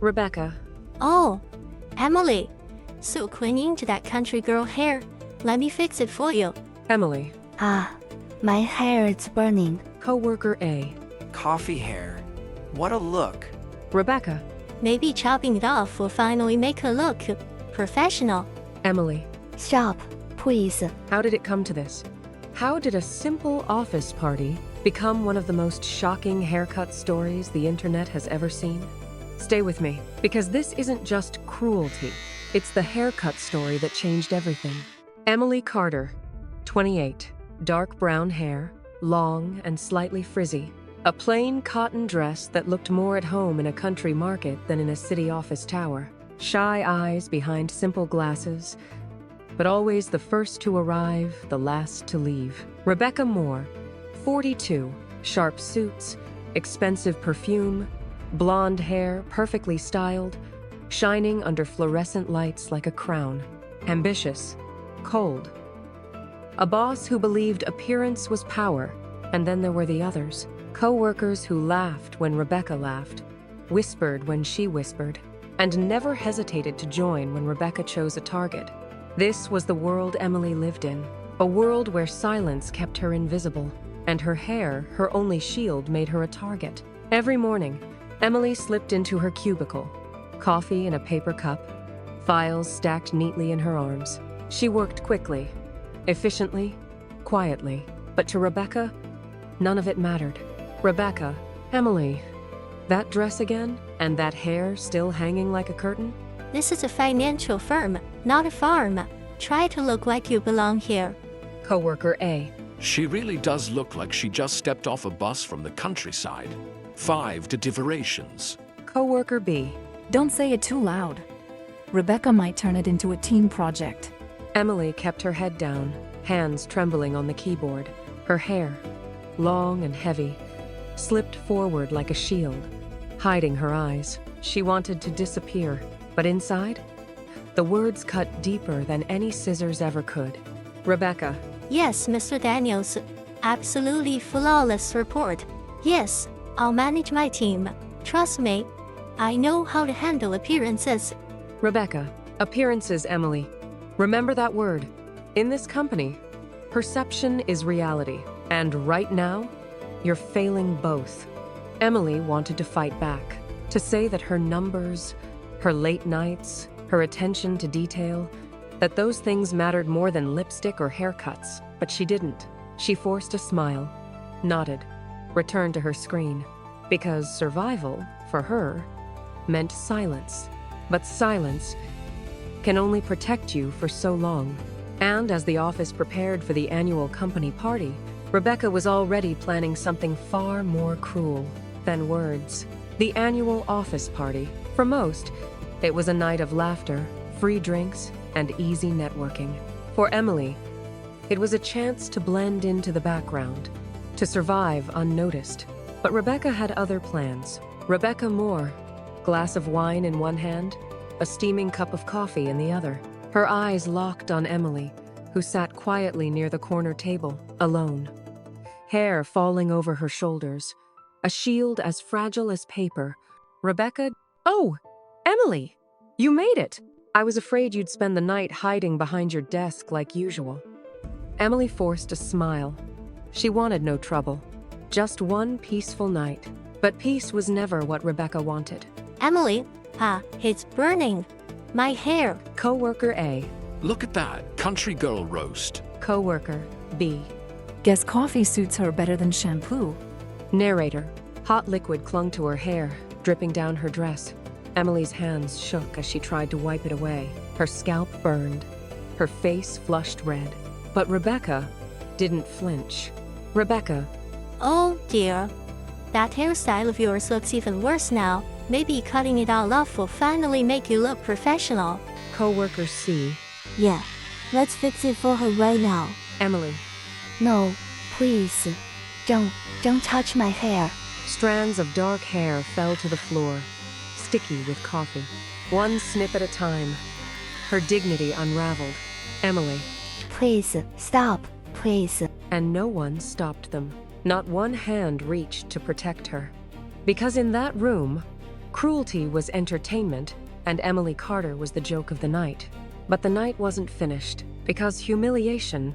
Rebecca. Oh, Emily. So clinging to that country girl hair. Let me fix it for you. Emily. Ah, my hair is burning. Coworker A. Coffee hair. What a look. Rebecca. Maybe chopping it off will finally make her look professional. Emily. Stop, please. How did it come to this? How did a simple office party become one of the most shocking haircut stories the internet has ever seen? Stay with me, because this isn't just cruelty. It's the haircut story that changed everything. Emily Carter, 28, dark brown hair, long and slightly frizzy. A plain cotton dress that looked more at home in a country market than in a city office tower. Shy eyes behind simple glasses, but always the first to arrive, the last to leave. Rebecca Moore, 42, sharp suits, expensive perfume, blonde hair, perfectly styled, shining under fluorescent lights like a crown. Ambitious, cold. A boss who believed appearance was power, and then there were the others. Co-workers who laughed when Rebecca laughed, whispered when she whispered, and never hesitated to join when Rebecca chose a target. This was the world Emily lived in, a world where silence kept her invisible, and her hair, her only shield, made her a target. Every morning, Emily slipped into her cubicle, coffee in a paper cup, files stacked neatly in her arms. She worked quickly, efficiently, quietly, but to Rebecca, none of it mattered. Rebecca, Emily, that dress again, and that hair still hanging like a curtain? This is a financial firm, not a farm. Try to look like you belong here. Coworker A. She really does look like she just stepped off a bus from the countryside. 5 diterations. Coworker B. Don't say it too loud. Rebecca might turn it into a team project. Emily kept her head down, hands trembling on the keyboard. Her hair, long and heavy, slipped forward like a shield, hiding her eyes. She wanted to disappear, but inside, the words cut deeper than any scissors ever could. Rebecca. Yes, Mr. Daniels. Absolutely flawless report. Yes, I'll manage my team. Trust me. I know how to handle appearances. Rebecca. Appearances, Emily. Remember that word. In this company, perception is reality. And right now, you're failing both. Emily wanted to fight back, to say that her numbers, her late nights, her attention to detail, that those things mattered more than lipstick or haircuts, but she didn't. She forced a smile, nodded, returned to her screen, because survival, for her, meant silence. But silence can only protect you for so long. And as the office prepared for the annual company party, Rebecca was already planning something far more cruel than words. The annual office party. For most, it was a night of laughter, free drinks, and easy networking. For Emily, it was a chance to blend into the background, to survive unnoticed. But Rebecca had other plans. Rebecca Moore, glass of wine in one hand, a steaming cup of coffee in the other. Her eyes locked on Emily, who sat quietly near the corner table, alone. Hair falling over her shoulders, a shield as fragile as paper. Rebecca. Oh, Emily, you made it. I was afraid you'd spend the night hiding behind your desk like usual. Emily forced a smile. She wanted no trouble, just one peaceful night. But peace was never what Rebecca wanted. Emily, it's burning. My hair. Coworker A. Look at that, country girl roast. Coworker B. Guess coffee suits her better than shampoo. Narrator. Hot liquid clung to her hair, dripping down her dress. Emily's hands shook as she tried to wipe it away. Her scalp burned, her face flushed red. But Rebecca didn't flinch. Rebecca. Oh dear. That hairstyle of yours looks even worse now. Maybe cutting it all off will finally make you look professional. Coworker C. Yeah, let's fix it for her right now. Emily. No, please. Don't touch my hair. Strands of dark hair fell to the floor, sticky with coffee. One snip at a time. Her dignity unraveled. Emily. Please, stop, please. And no one stopped them. Not one hand reached to protect her. Because in that room, Cruelty was entertainment, and Emily Carter was the joke of the night. But the night wasn't finished, because humiliation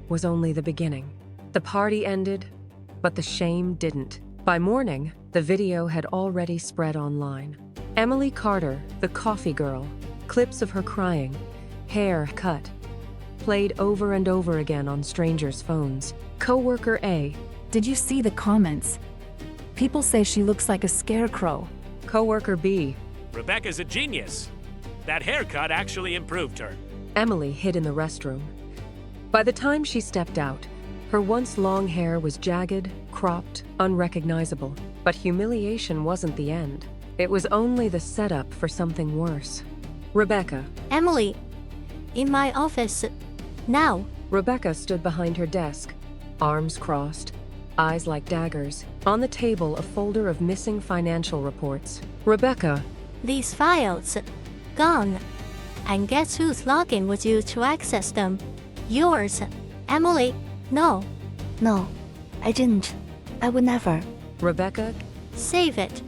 was only the beginning. The party ended, but the shame didn't. By morning, the video had already spread online. Emily Carter, the coffee girl, clips of her crying, hair cut, played over and over again on strangers' phones. Coworker A. Did you see the comments? People say she looks like a scarecrow. Coworker B. Rebecca's a genius. That haircut actually improved her. Emily hid in the restroom. By the time she stepped out, her once long hair was jagged, cropped, unrecognizable. But humiliation wasn't the end. It was only the setup for something worse. Rebecca. Emily, in my office. Now. Rebecca stood behind her desk, arms crossed, eyes like daggers. On the table, a folder of missing financial reports. Rebecca. These files. Gone. And guess whose login was used to access them? Yours. Emily, no. No, I didn't. I would never. Rebecca. Save it.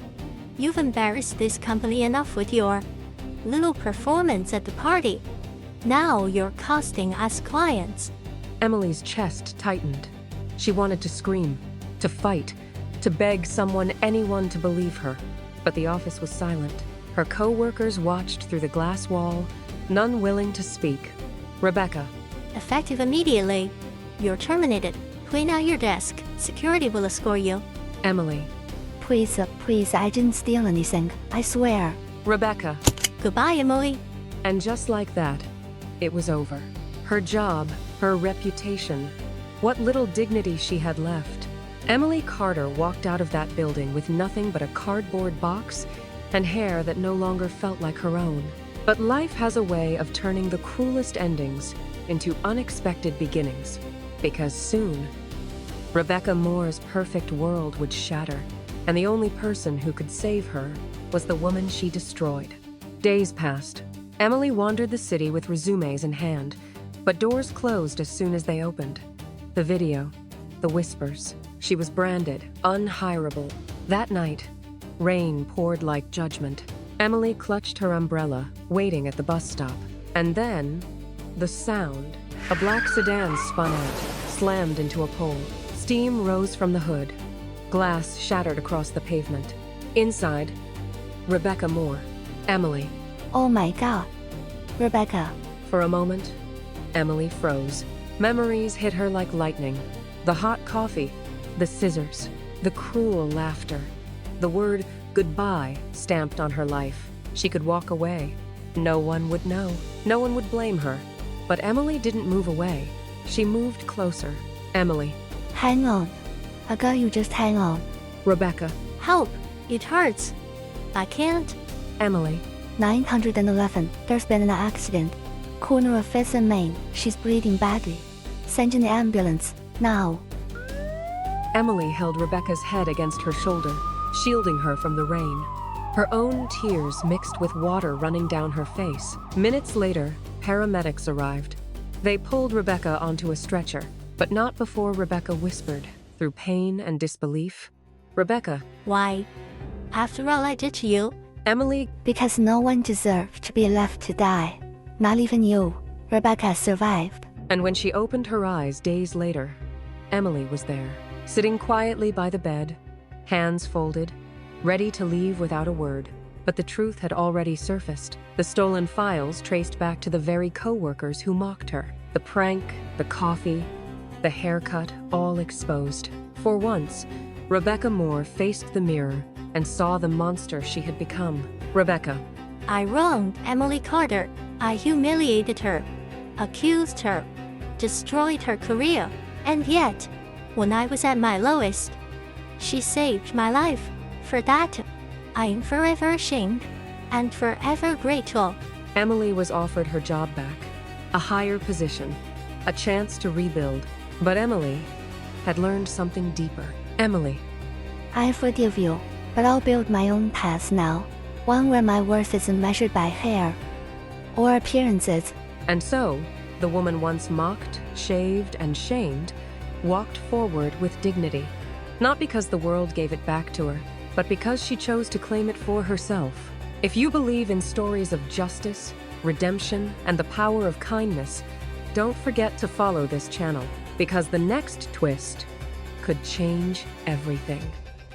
You've embarrassed this company enough with your little performance at the party. Now you're costing us clients. Emily's chest tightened. She wanted to scream, to fight, to beg someone, anyone to believe her. But the office was silent. Her co-workers watched through the glass wall, none willing to speak. Rebecca. Effective immediately. You're terminated. Clean out your desk. Security will escort you. Emily. Please, please, I didn't steal anything. I swear. Rebecca. Goodbye, Emily. And just like that, it was over. Her job, her reputation, what little dignity she had left. Emily Carter walked out of that building with nothing but a cardboard box and hair that no longer felt like her own. But life has a way of turning the cruelest endings into unexpected beginnings. Because soon, Rebecca Moore's perfect world would shatter, and the only person who could save her was the woman she destroyed. Days passed. Emily wandered the city with resumes in hand, but doors closed as soon as they opened. The video, the whispers. She was branded, unhirable. That night, rain poured like judgment. Emily clutched her umbrella, waiting at the bus stop. And then, the sound. A black sedan spun out, slammed into a pole. Steam rose from the hood. Glass shattered across the pavement. Inside, Rebecca Moore. Emily. Oh my God. Rebecca. For a moment, Emily froze. Memories hit her like lightning. The hot coffee, the scissors, the cruel laughter. The word goodbye stamped on her life. She could walk away. No one would know. No one would blame her. But Emily didn't move away. She moved closer. Emily. Hang on. I got you, just hang on. Rebecca. Help! It hurts. I can't. Emily. 911. There's been an accident. Corner of 5th and Main. She's bleeding badly. Send in the ambulance. Now. Emily held Rebecca's head against her shoulder, shielding her from the rain. Her own tears mixed with water running down her face. Minutes later, paramedics arrived. They pulled Rebecca onto a stretcher, but not before Rebecca whispered, through pain and disbelief. Rebecca. Why? After all I did to you. Emily. Because no one deserved to be left to die. Not even you. Rebecca survived. And when she opened her eyes days later, Emily was there, sitting quietly by the bed, hands folded, ready to leave without a word. But the truth had already surfaced. The stolen files traced back to the very co-workers who mocked her. The prank, the coffee, the haircut, all exposed. For once, Rebecca Moore faced the mirror and saw the monster she had become. Rebecca. I wronged Emily Carter. I humiliated her, accused her, destroyed her career. And yet, when I was at my lowest, she saved my life. For that, I am forever ashamed and forever grateful. Emily was offered her job back, a higher position, a chance to rebuild. But Emily had learned something deeper. Emily. I forgive you, but I'll build my own path now. One where my worth isn't measured by hair or appearances. And so, the woman once mocked, shaved, and shamed, walked forward with dignity. Not because the world gave it back to her, but because she chose to claim it for herself. If you believe in stories of justice, redemption, and the power of kindness, don't forget to follow this channel, because the next twist could change everything.